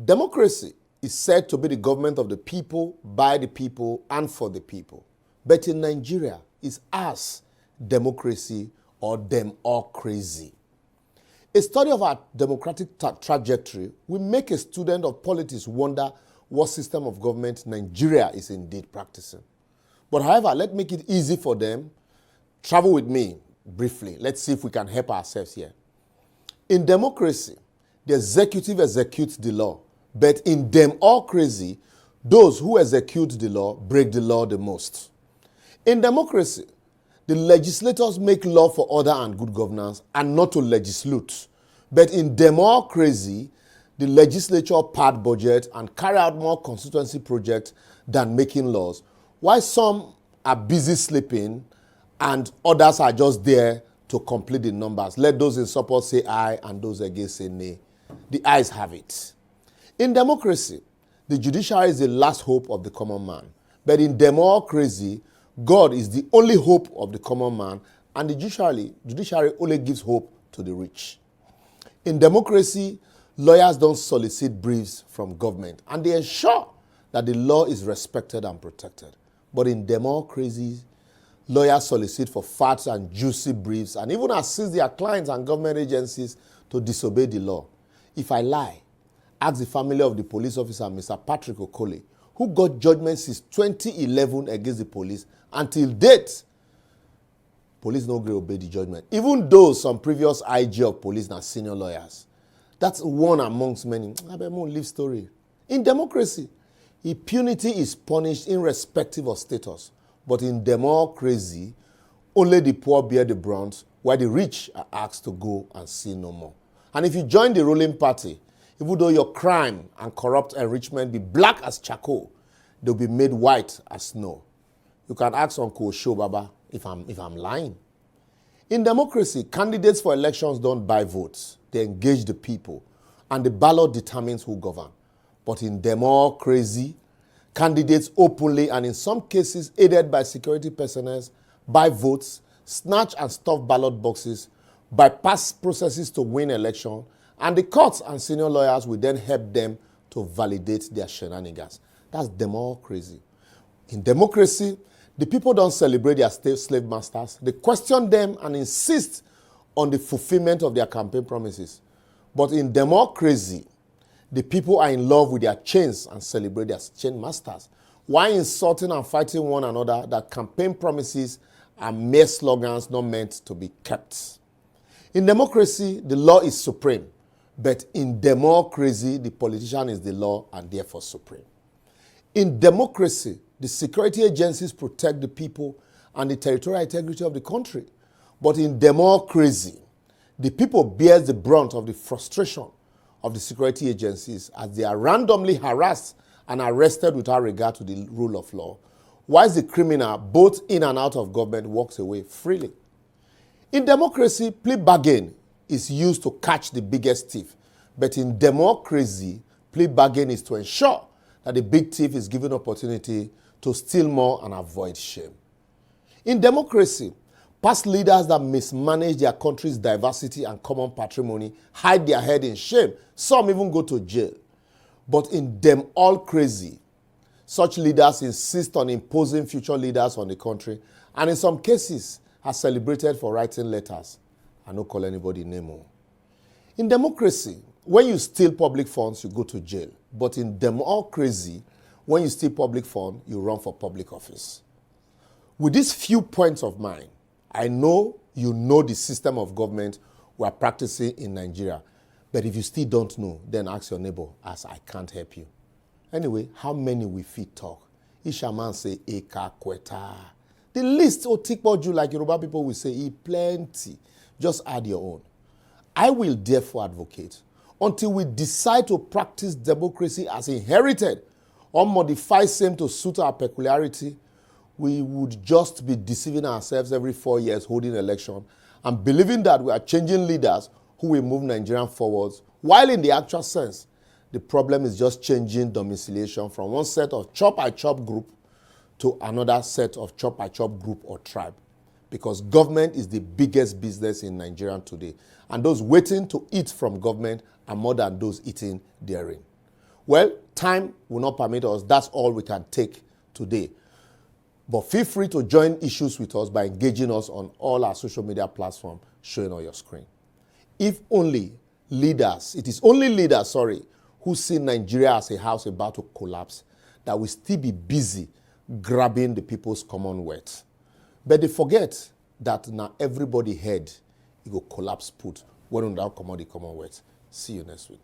Democracy is said to be the government of the people, by the people, and for the people. But in Nigeria, it's us, democracy, or them all crazy. A study of our democratic trajectory will make a student of politics wonder what system of government Nigeria is indeed practicing. But however, let's make it easy for them. Travel with me briefly. Let's see if we can help ourselves here. In democracy, the executive executes the law. But in democracy, those who execute the law break the law the most. In democracy, the legislators make law for order and good governance and not to legislate. But in democracy, the legislature pad budget and carry out more constituency projects than making laws, while some are busy sleeping and others are just there to complete the numbers. Let those in support say aye and those against say nay. The ayes have it. In democracy, the judiciary is the last hope of the common man. But in democracy, God is the only hope of the common man, and the judiciary only gives hope to the rich. In democracy, lawyers don't solicit briefs from government, and they ensure that the law is respected and protected. But in democracy, lawyers solicit for fat and juicy briefs and even assist their clients and government agencies to disobey the law. If I lie, ask the family of the police officer, Mr. Patrick Okole, who got judgment since 2011 against the police. Until date, police no agree obey the judgment. Even though some previous IG of police are senior lawyers. That's one amongst many. I bet more live story. In democracy, impunity is punished irrespective of status. But in democracy, only the poor bear the brunt, while the rich are asked to go and see no more. And if you join the ruling party, even though your crime and corrupt enrichment be black as charcoal, they'll be made white as snow. You can ask Uncle Osho Baba if I'm lying. In democracy, candidates for elections don't buy votes. They engage the people, and the ballot determines who govern. But in democracy, candidates openly and in some cases aided by security personnel buy votes, snatch and stuff ballot boxes, bypass processes to win election, and the courts and senior lawyers will then help them to validate their shenanigans. That's democracy. In democracy, the people don't celebrate their slave masters. They question them and insist on the fulfillment of their campaign promises. But in democracy, the people are in love with their chains and celebrate their chain masters, while insulting and fighting one another that campaign promises are mere slogans not meant to be kept. In democracy, the law is supreme. But in democracy, the politician is the law and therefore supreme. In democracy, the security agencies protect the people and the territorial integrity of the country. But in democracy, the people bears the brunt of the frustration of the security agencies as they are randomly harassed and arrested without regard to the rule of law, whilst the criminal, both in and out of government, walks away freely. In democracy, plea bargain is used to catch the biggest thief. But in democracy, plea bargain is to ensure that the big thief is given opportunity to steal more and avoid shame. In democracy, past leaders that mismanage their country's diversity and common patrimony hide their head in shame. Some even go to jail. But in democracy, such leaders insist on imposing future leaders on the country, and in some cases are celebrated for writing letters. I don't call anybody name. In democracy, when you steal public funds, you go to jail. But in democracy, when you steal public funds, you run for public office. With these few points of mine, I know you know the system of government we are practicing in Nigeria. But if you still don't know, then ask your neighbor, as I can't help you. Anyway, how many we fit talk? Ishaman say, Eka Kweta. The list, Otikboju, like Yoruba people will say, plenty. Just add your own. I will therefore advocate until we decide to practice democracy as inherited or modify same to suit our peculiarity, we would just be deceiving ourselves every 4 years holding election and believing that we are changing leaders who will move Nigeria forwards, while in the actual sense, the problem is just changing domiciliation from one set of chop-I-chop group to another set of chop-I-chop group or tribe. Because government is the biggest business in Nigeria today. And those waiting to eat from government are more than those eating therein. Well, time will not permit us. That's all we can take today. But feel free to join issues with us by engaging us on all our social media platforms showing on your screen. If only leaders, it is only leaders, who see Nigeria as a house about to collapse, that will still be busy grabbing the people's commonwealth. But they forget that now everybody head, it will collapse put when we don't come out the commonwealth. See you next week.